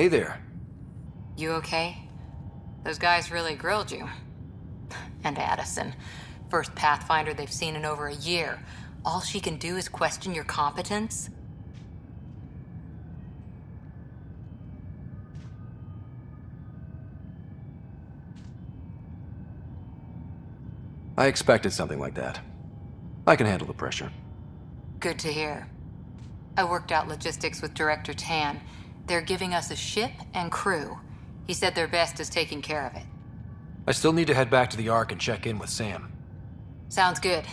Hey there. You okay? Those guys really grilled you. And Addison. First Pathfinder they've seen in over a year. All she can do is question your competence? I expected something like that. I can handle the pressure. Good to hear. I worked out logistics with Director Tan. They're giving us a ship and crew. He said their best is taking care of it. I still need to head back to the Ark and check in with Sam. Sounds good.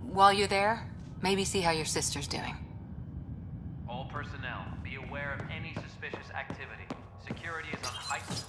While you're there, maybe see how your sister's doing. All personnel, be aware of any suspicious activity. Security is on heightened.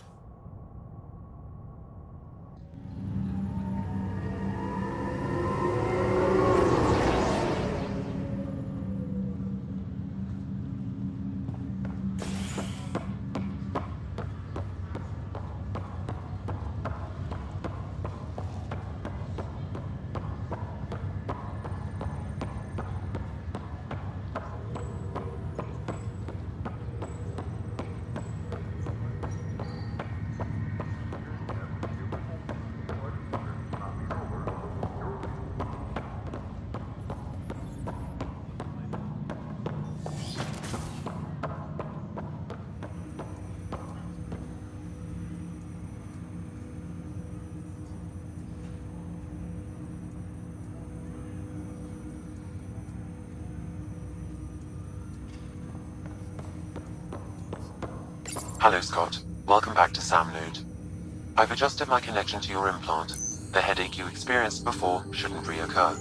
Hello, Scott. Welcome back to Sam Node. I've adjusted my connection to your implant. The headache you experienced before shouldn't reoccur.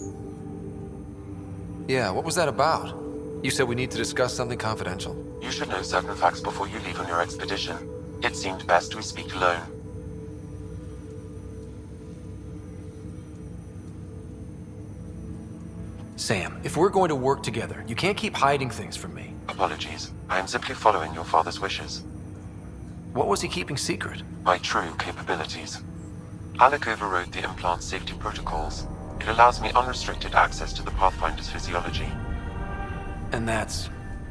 Yeah, what was that about? You said we need to discuss something confidential. You should know certain facts before you leave on your expedition. It seemed best we speak alone. Sam, if we're going to work together, you can't keep hiding things from me. Apologies. I am simply following your father's wishes. What was he keeping secret? My true capabilities. Alec overrode the implant's safety protocols. It allows me unrestricted access to the Pathfinder's physiology. And that's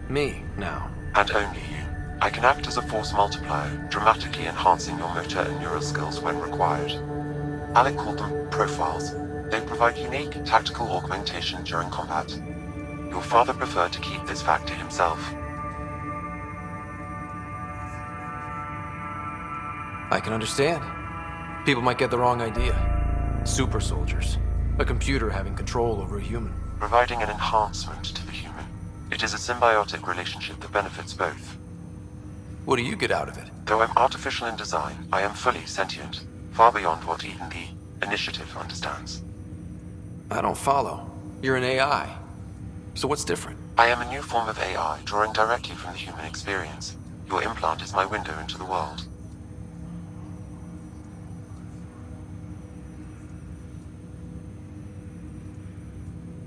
me now. And only you. I can act as a force multiplier, dramatically enhancing your motor and neural skills when required. Alec called them profiles. They provide unique tactical augmentation during combat. Your father preferred to keep this fact to himself. I can understand. People might get the wrong idea. Super soldiers. A computer having control over a human. Providing an enhancement to the human. It is a symbiotic relationship that benefits both. What do you get out of it? Though I'm artificial in design, I am fully sentient, far beyond what even the Initiative understands. I don't follow. You're an AI. So what's different? I am a new form of AI, drawing directly from the human experience. Your implant is my window into the world.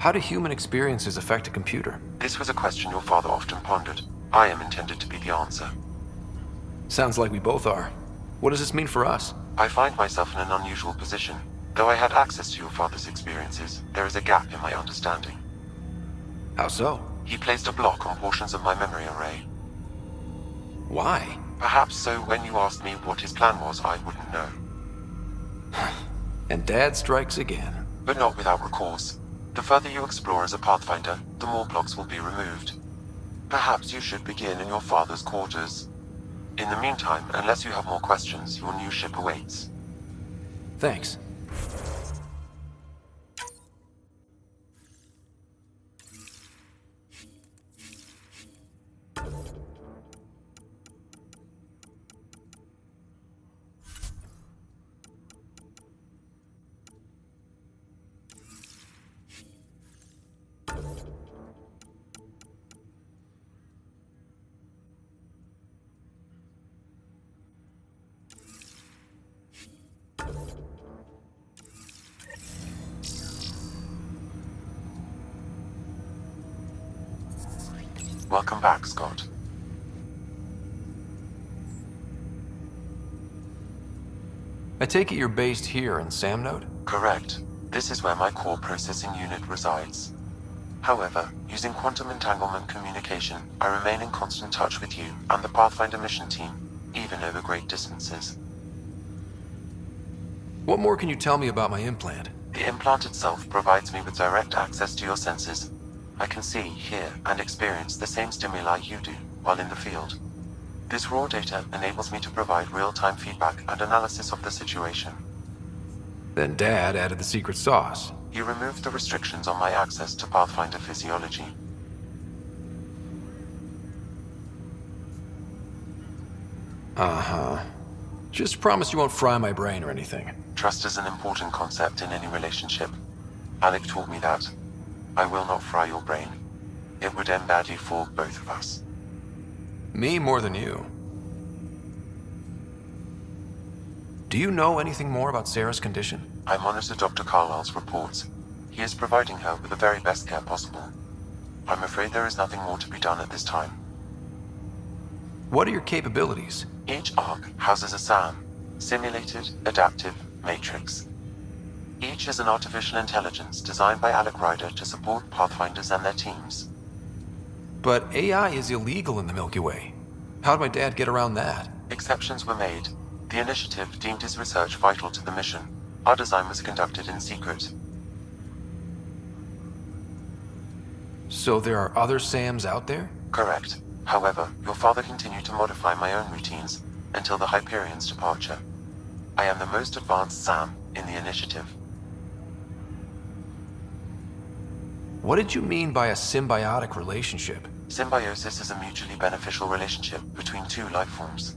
How do human experiences affect a computer? This was a question your father often pondered. I am intended to be the answer. Sounds like we both are. What does this mean for us? I find myself in an unusual position. Though I had access to your father's experiences, there is a gap in my understanding. How so? He placed a block on portions of my memory array. Why? Perhaps so when you asked me what his plan was, I wouldn't know. And Dad strikes again. But not without recourse. The further you explore as a Pathfinder, the more blocks will be removed. Perhaps you should begin in your father's quarters. In the meantime, unless you have more questions, your new ship awaits. Thanks. Welcome back, Scott. I take it you're based here in Sam Node? Correct. This is where my core processing unit resides. However, using quantum entanglement communication, I remain in constant touch with you and the Pathfinder mission team. even over great distances. What more can you tell me about my implant? The implant itself provides me with direct access to your senses. I can see, hear, and experience the same stimuli you do while in the field. This raw data enables me to provide real-time feedback and analysis of the situation. Then Dad added the secret sauce. He removed the restrictions on my access to Pathfinder physiology. Uh-huh. Just promise you won't fry my brain or anything. Trust is an important concept in any relationship. Alec taught me that. I will not fry your brain. It would end badly for both of us. Me more than you. Do you know anything more about Sarah's condition? I monitor Dr. Carlisle's reports. He is providing her with the very best care possible. I'm afraid there is nothing more to be done at this time. What are your capabilities? Each arc houses a SAM, Simulated Adaptive Matrix. Each is an artificial intelligence designed by Alec Ryder to support Pathfinders and their teams. But AI is illegal in the Milky Way. How'd my dad get around that? Exceptions were made. The initiative deemed his research vital to the mission. Our design was conducted in secret. So there are other SAMs out there? Correct. However, your father continued to modify my own routines until the Hyperion's departure. I am the most advanced SAM in the initiative. What did you mean by a symbiotic relationship? Symbiosis is a mutually beneficial relationship between two life forms.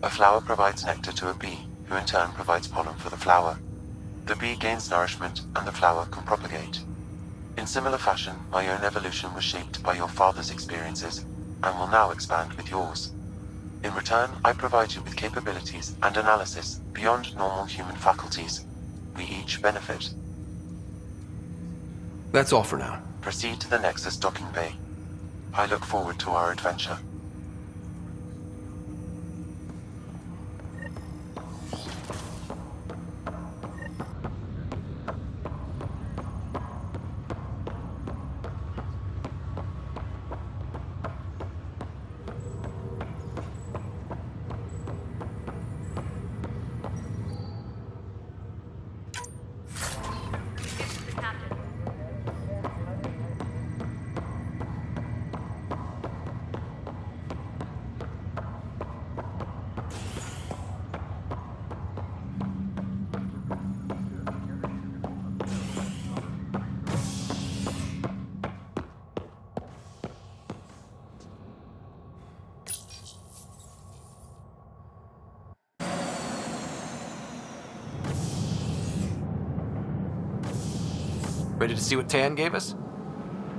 A flower provides nectar to a bee, who in turn provides pollen for the flower. The bee gains nourishment, and the flower can propagate. In similar fashion, my own evolution was shaped by your father's experiences, and will now expand with yours. In return, I provide you with capabilities and analysis beyond normal human faculties. We each benefit. That's all for now. Proceed to the Nexus docking bay. I look forward to our adventure. Ready to see what Tan gave us?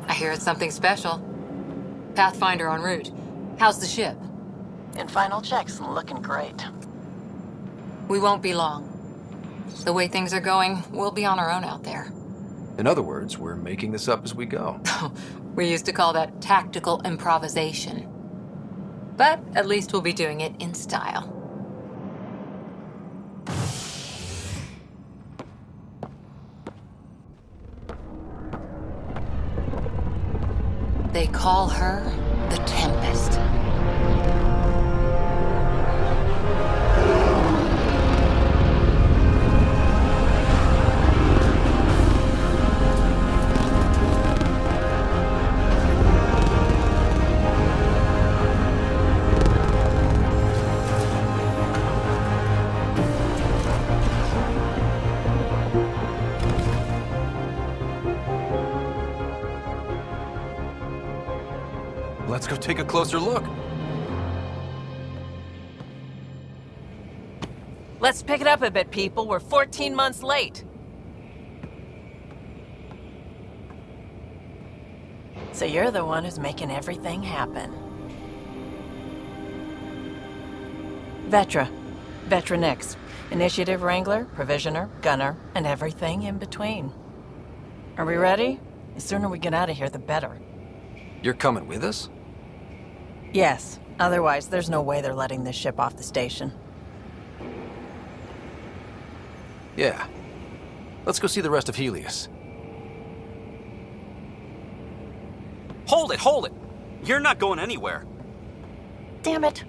I hear it's something special. Pathfinder en route. How's the ship? In final checks and looking great. We won't be long. The way things are going, we'll be on our own out there. In other words, we're making this up as we go. We used to call that tactical improvisation. But at least we'll be doing it in style. They call her the Tempest. Let's go take a closer look. Let's pick it up a bit, people. We're 14 months late. So you're the one who's making everything happen. Vetra. Vetronix. Initiative Wrangler, Provisioner, Gunner, and everything in between. Are we ready? The sooner we get out of here, the better. You're coming with us? Yes. Otherwise, there's no way they're letting this ship off the station. Yeah. Let's go see the rest of Helios. Hold it! Hold it! You're not going anywhere. Damn it.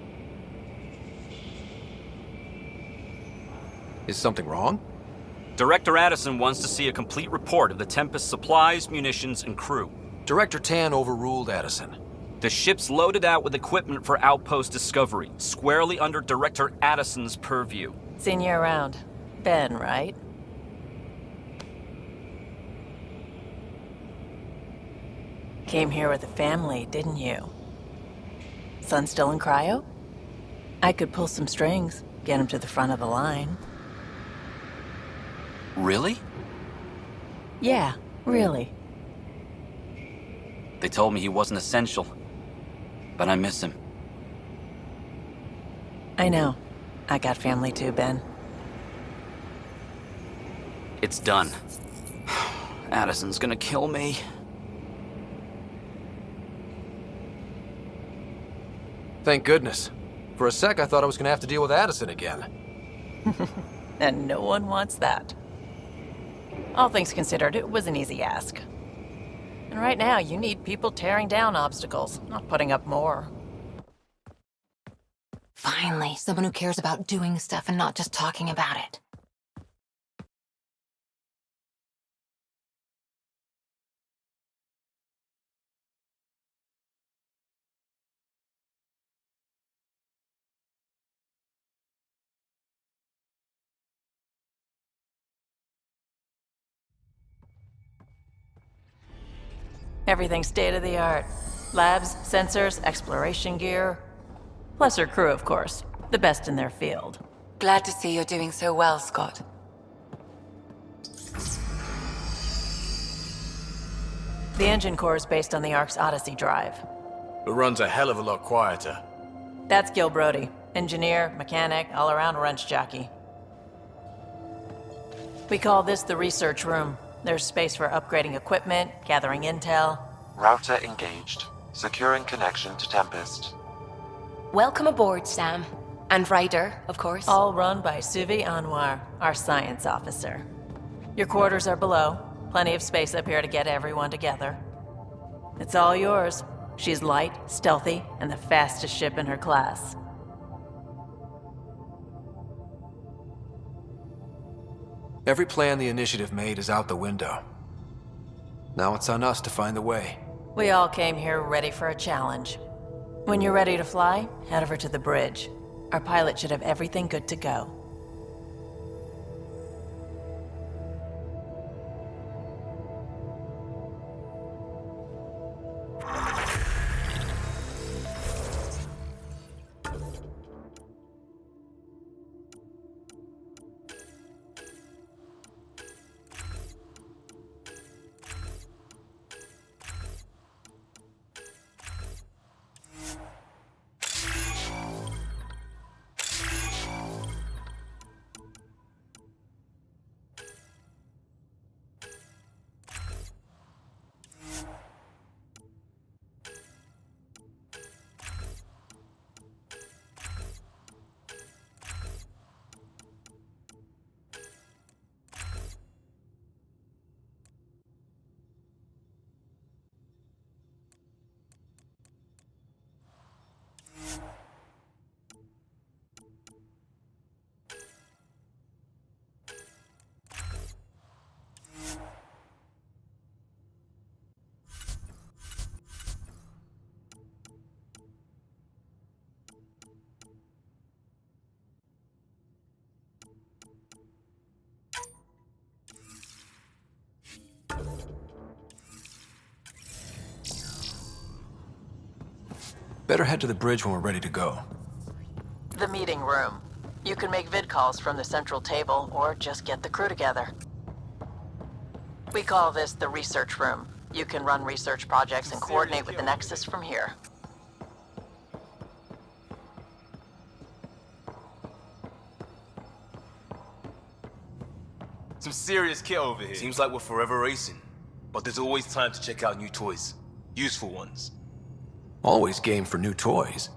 Is something wrong? Director Addison wants to see a complete report of the Tempest's supplies, munitions, and crew. Director Tan overruled Addison. The ship's loaded out with equipment for outpost discovery, squarely under Director Addison's purview. Seen you around. Ben, right? Came here with a family, didn't you? Son still in cryo? I could pull some strings, get him to the front of the line. Really? Yeah, really. They told me he wasn't essential, but I miss him. I know. I got family too, Ben. It's done. Addison's gonna kill me. Thank goodness. For a sec, I thought I was gonna have to deal with Addison again. And no one wants that. All things considered, it was an easy ask. And right now, you need people tearing down obstacles, not putting up more. Finally, someone who cares about doing stuff and not just talking about it. Everything's state-of-the-art. Labs, sensors, exploration gear. Plus her crew, of course. The best in their field. Glad to see you're doing so well, Scott. The engine core is based on the Ark's Odyssey drive. It runs a hell of a lot quieter. That's Gil Brody. Engineer, mechanic, all-around wrench jockey. We call this the research room. There's space for upgrading equipment, gathering intel. Router engaged. Securing connection to Tempest. Welcome aboard, Sam. And Ryder, of course. All run by Suvi Anwar, our science officer. Your quarters are below. Plenty of space up here to get everyone together. It's all yours. She's light, stealthy, and the fastest ship in her class. Every plan the Initiative made is out the window. Now it's on us to find the way. We all came here ready for a challenge. When you're ready to fly, head over to the bridge. Our pilot should have everything good to go. Better head to the bridge when we're ready to go. The meeting room. You can make vid calls from the central table, or just get the crew together. We call this the research room. You can run research projects and coordinate with the Nexus from here. Some serious kit over here. Seems like we're forever racing. But there's always time to check out new toys. Useful ones. Always game for new toys.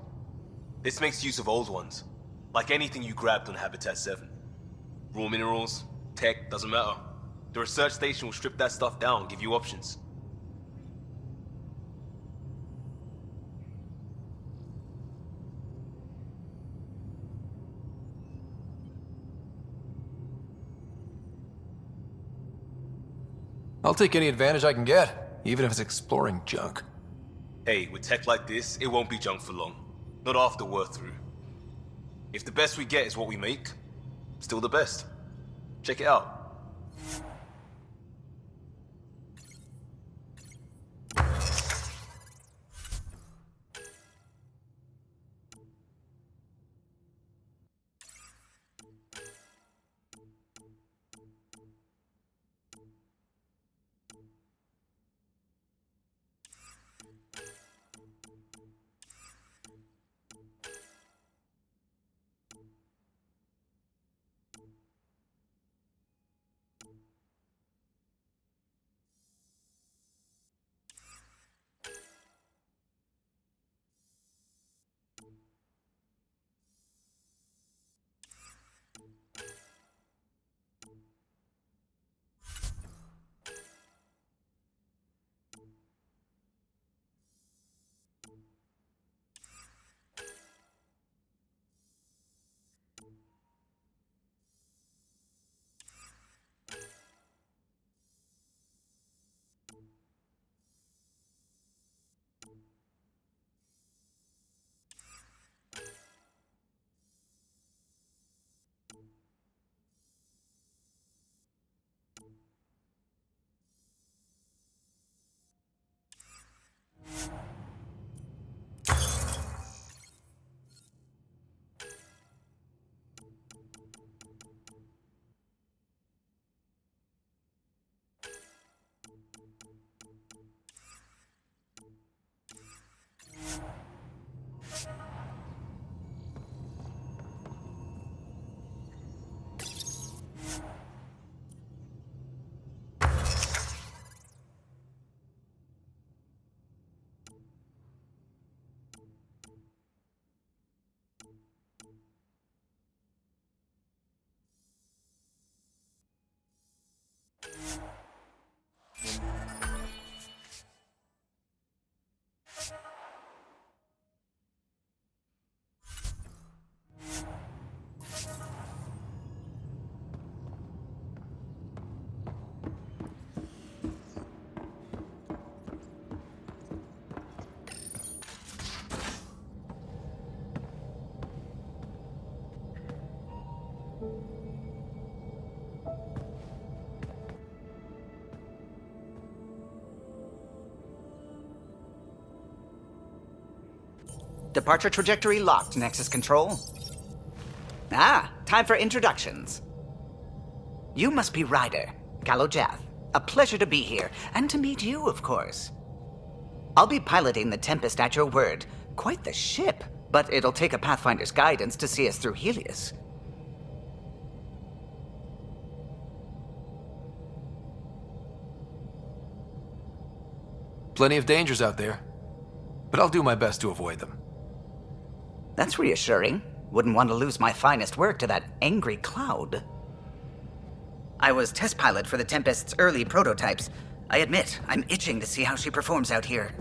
This makes use of old ones. Like anything you grabbed on Habitat 7. Raw minerals, tech, doesn't matter. The research station will strip that stuff down and give you options. I'll take any advantage I can get, even if it's exploring junk. Hey, with tech like this, it won't be junk for long. Not after we're through. If the best we get is what we make, still the best. Check it out. Departure trajectory locked, Nexus Control. Ah, time for introductions. You must be Ryder, Galojath. A pleasure to be here, and to meet you, of course. I'll be piloting the Tempest at your word. Quite the ship, but it'll take a Pathfinder's guidance to see us through Helios. Plenty of dangers out there, but I'll do my best to avoid them. That's reassuring. Wouldn't want to lose my finest work to that angry cloud. I was test pilot for the Tempest's early prototypes. I admit, I'm itching to see how she performs out here.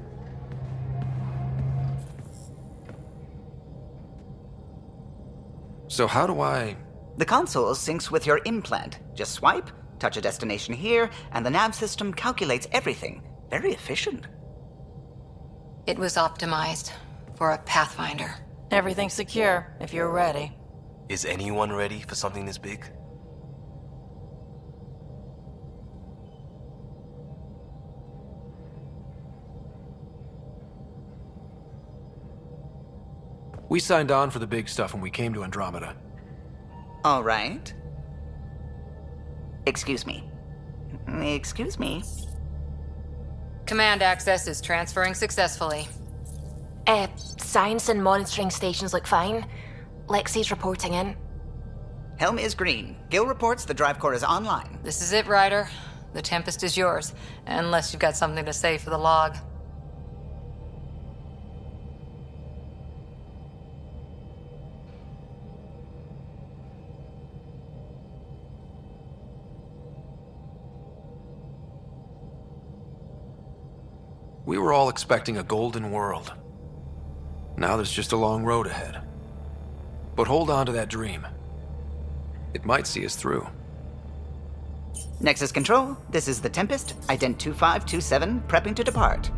So how do I... The console syncs with your implant. Just swipe, touch a destination here, and the nav system calculates everything. Very efficient. It was optimized for a Pathfinder. Everything's secure, if you're ready. Is anyone ready for something this big? We signed on for the big stuff when we came to Andromeda. All right. Excuse me. Excuse me. Command access is transferring successfully. Science and monitoring stations look fine. Lexi's reporting in. Helm is green. Gil reports the drive core is online. This is it, Ryder. The Tempest is yours, unless you've got something to say for the log. We were all expecting a golden world. Now there's just a long road ahead. But hold on to that dream. It might see us through. Nexus Control, this is the Tempest, ident 2527, prepping to depart.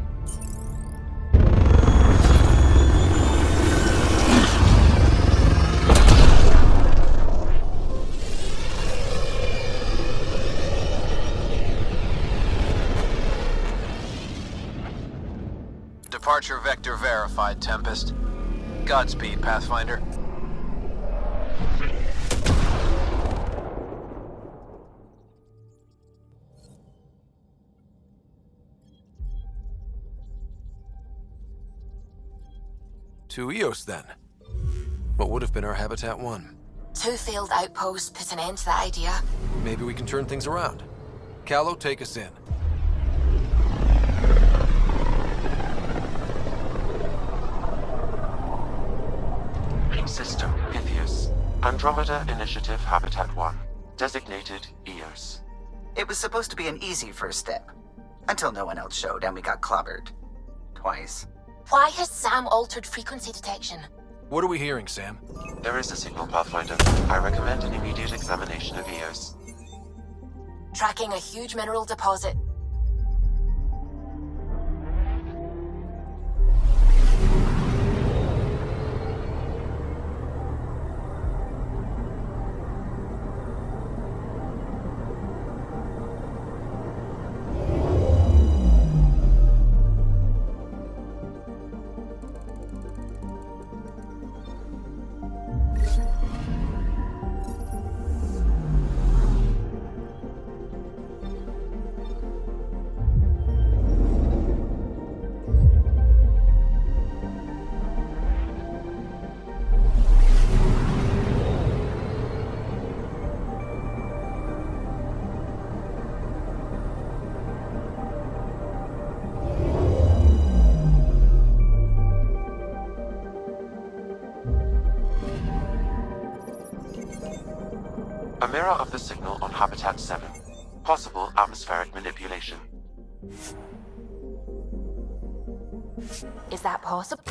Departure vector verified, Tempest. Godspeed, Pathfinder. To Eos, then. What would have been our Habitat 1? 2 failed outposts put an end to that idea. Maybe we can turn things around. Callow, take us in. System, Pythias. Andromeda Initiative Habitat 1. Designated Eos. It was supposed to be an easy first step. Until no one else showed and we got clobbered. Twice. Why has Sam altered frequency detection? What are we hearing, Sam? There is a signal, Pathfinder. I recommend an immediate examination of Eos. Tracking a huge mineral deposit. A mirror of the signal on Habitat 7. Possible atmospheric manipulation. Is that possible?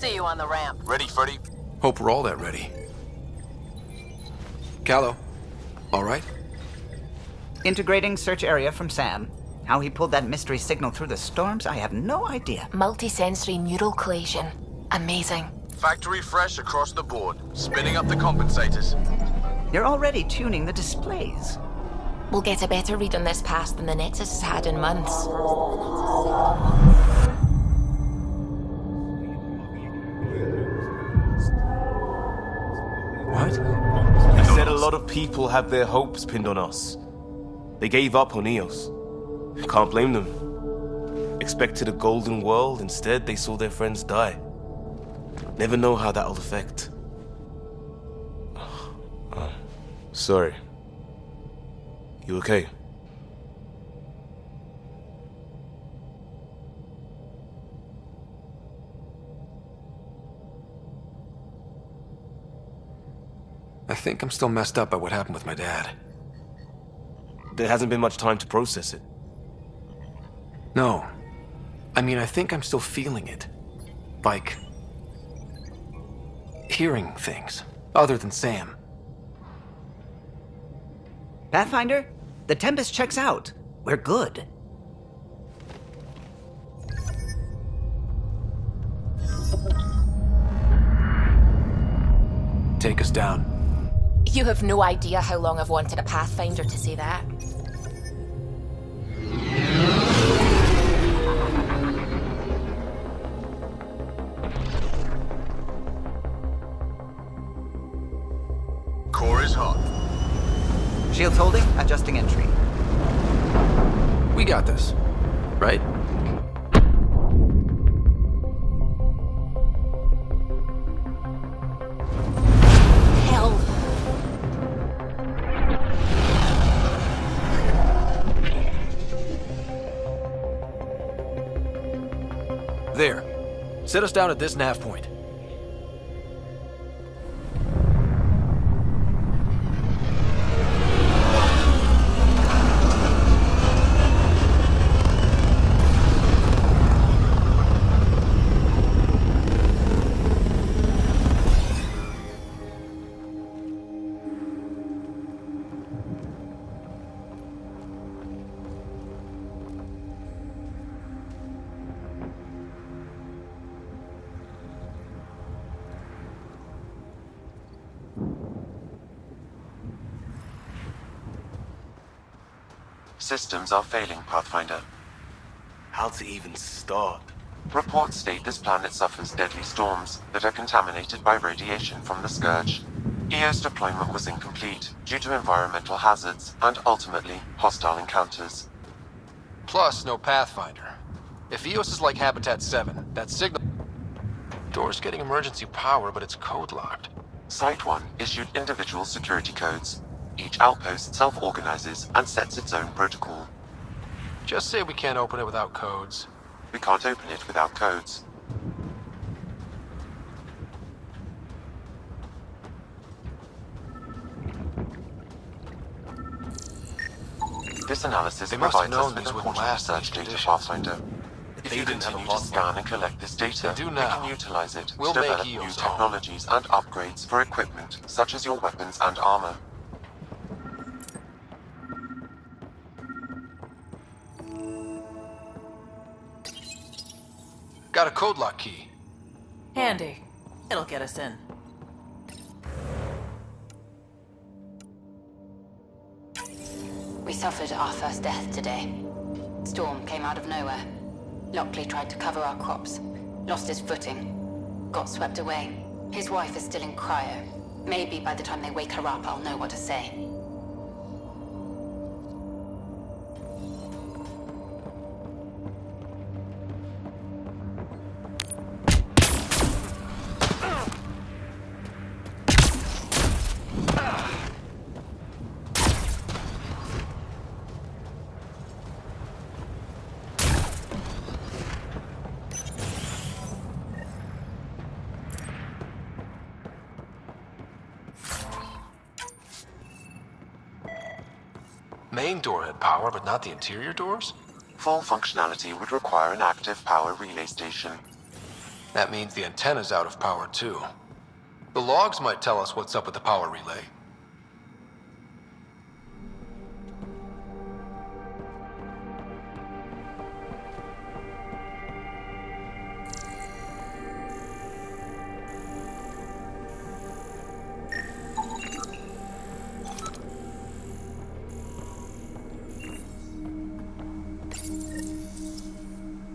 See you on the ramp. Ready, Freddy? Hope we're all that ready. Callow, all right? Integrating search area from Sam. How he pulled that mystery signal through the storms, I have no idea. Multisensory neural collation. Amazing. Factory fresh across the board. Spinning up the compensators. You're already tuning the displays. We'll get a better read on this pass than the Nexus has had in months. What? I said a lot of people have their hopes pinned on us. They gave up on Eos. Can't blame them. Expected a golden world, instead they saw their friends die. Never know how that'll affect. Sorry. You okay? I think I'm still messed up by what happened with my dad. There hasn't been much time to process it. No. I mean, I think I'm still feeling it. Like... hearing things. Other than Sam. Pathfinder, the Tempest checks out. We're good. Take us down. You have no idea how long I've wanted a Pathfinder to say that. We got this, right? Hell. There. Set us down at this nav point. Systems are failing, Pathfinder. How to even start? Reports state this planet suffers deadly storms that are contaminated by radiation from the Scourge. EO's deployment was incomplete due to environmental hazards and, ultimately, hostile encounters. Plus, no Pathfinder. If EOS is like Habitat 7, that signal... Door's getting emergency power, but it's code-locked. Site 1 issued individual security codes. Each outpost self-organizes and sets its own protocol. Just say we can't open it without codes. We can't open it without codes. This analysis They must have provides us known with these wouldn't important last in research these data, conditions. Pathfinder. If they you didn't have a continue to hotline. scan and collect this data, They do we now. can utilize it We'll to make develop new EOS own. technologies and upgrades for equipment, such as your weapons and armor. Got a code lock key. Handy. It'll get us in. We suffered our first death today. Storm came out of nowhere. Lockley tried to cover our crops. Lost his footing. Got swept away. His wife is still in cryo. Maybe by the time they wake her up, I'll know what to say. Main door had power, but not the interior doors? Full functionality would require an active power relay station. That means the antenna's out of power too. The logs might tell us what's up with the power relay.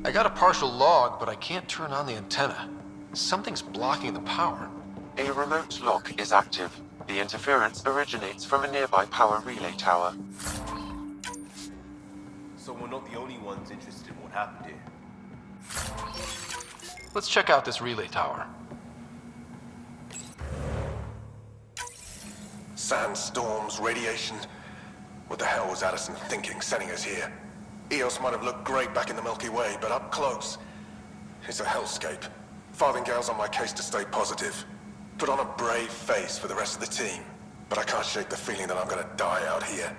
I got a partial log, but I can't turn on the antenna. Something's blocking the power. A remote lock is active. The interference originates from a nearby power relay tower. So we're not the only ones interested in what happened here. Let's check out this relay tower. Sandstorms, radiation. What the hell was Addison thinking sending us here? EOS might have looked great back in the Milky Way, but up close, it's a hellscape. Farthingale's on my case to stay positive. Put on a brave face for the rest of the team. But I can't shake the feeling that I'm gonna die out here.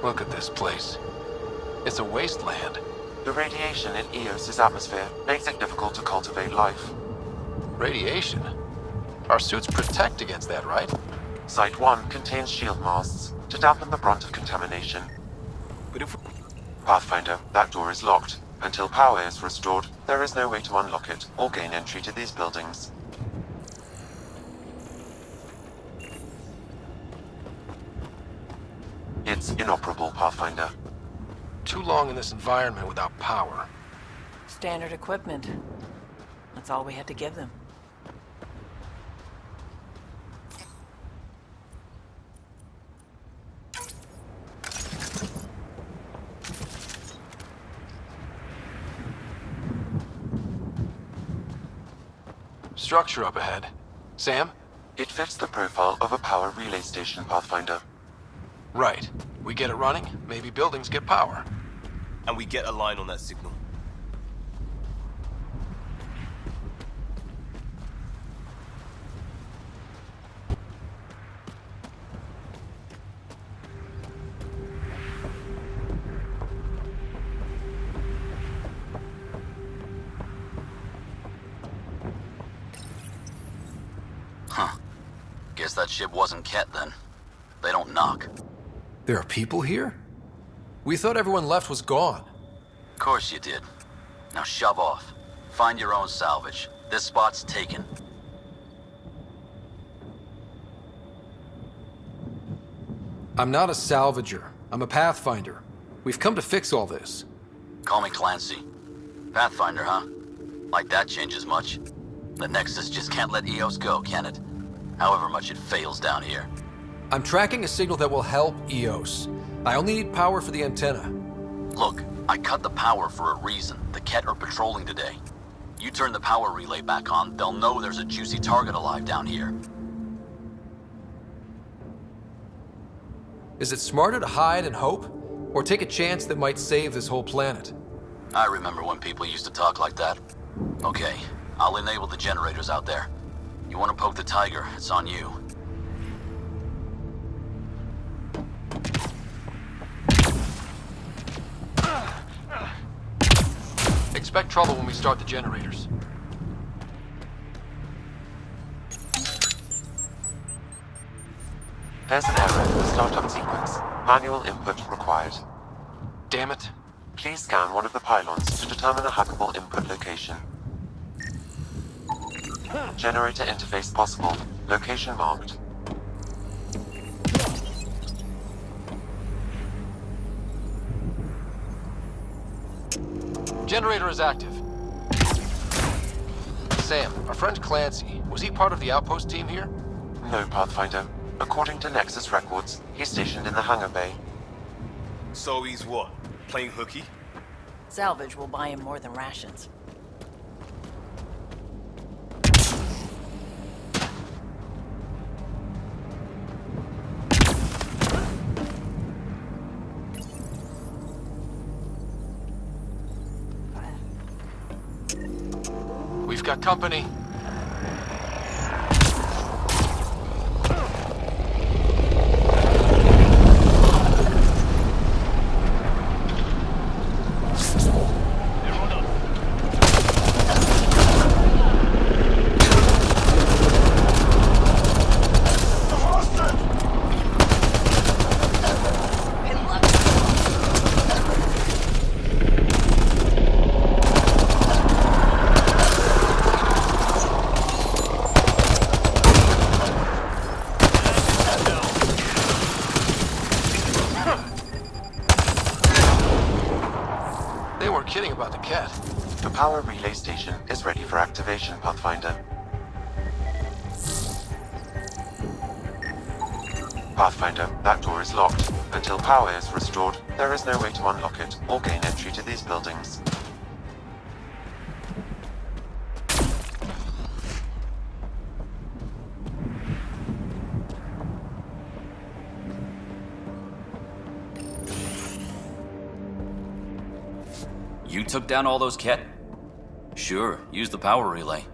Look at this place. It's a wasteland. The radiation in EOS's atmosphere makes it difficult to cultivate life. Radiation? Our suits protect against that, right? Site 1 contains shield masts to dampen the brunt of contamination. But if Pathfinder, that door is locked. Until power is restored, there is no way to unlock it or gain entry to these buildings. It's inoperable, Pathfinder. Too long in this environment without power. Standard equipment. That's all we had to give them. Structure up ahead. Sam? It fits the profile of a power relay station, Pathfinder. Right. We get it running, maybe buildings get power. And we get a line on that signal. Huh. Guess that ship wasn't Ket then. They don't knock. There are people here? We thought everyone left was gone. Of course you did. Now shove off. Find your own salvage. This spot's taken. I'm not a salvager. I'm a pathfinder. We've come to fix all this. Call me Clancy. Pathfinder, huh? Like that changes much. The Nexus just can't let EOS go, can it? However much it fails down here. I'm tracking a signal that will help EOS. I only need power for the antenna. Look, I cut the power for a reason. The Ket are patrolling today. You turn the power relay back on, they'll know there's a juicy target alive down here. Is it smarter to hide and hope? Or take a chance that might save this whole planet? I remember when people used to talk like that. Okay, I'll enable the generators out there. You want to poke the tiger, it's on you. Expect trouble when we start the generators. There's an error in the startup sequence. Manual input required. Damn it. Please scan one of the pylons to determine a hackable input location. Generator interface possible. Location marked. Generator is active. Sam, our friend Clancy, was he part of the outpost team here? No, Pathfinder. According to Nexus records, he's stationed in the hangar bay. So he's what? Playing hooky? Salvage will buy him more than rations. We've got company. They weren't kidding about the cat. The power relay station is ready for activation, Pathfinder. Pathfinder, that door is locked. Until power is restored, there is no way to unlock it or gain entry to these buildings. You took down all those Ket? Sure, use the power relay.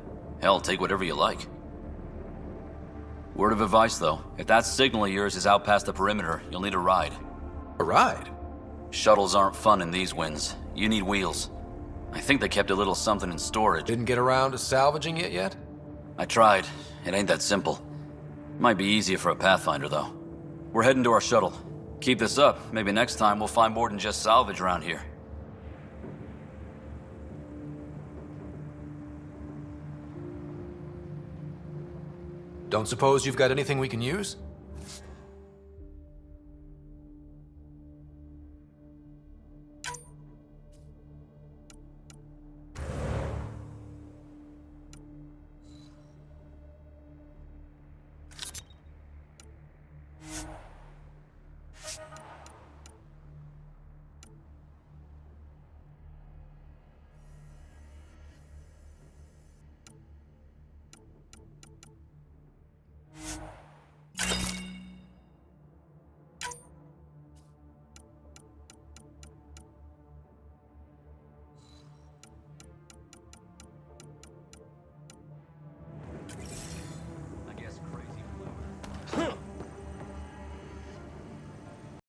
Hell, take whatever you like. Word of advice, though. If that signal of yours is out past the perimeter, you'll need a ride. A ride? Shuttles aren't fun in these winds. You need wheels. I think they kept a little something in storage. Didn't get around to salvaging it yet? I tried. It ain't that simple. Might be easier for a Pathfinder, though. We're heading to our shuttle. Keep this up. Maybe next time we'll find more than just salvage around here. Don't suppose you've got anything we can use?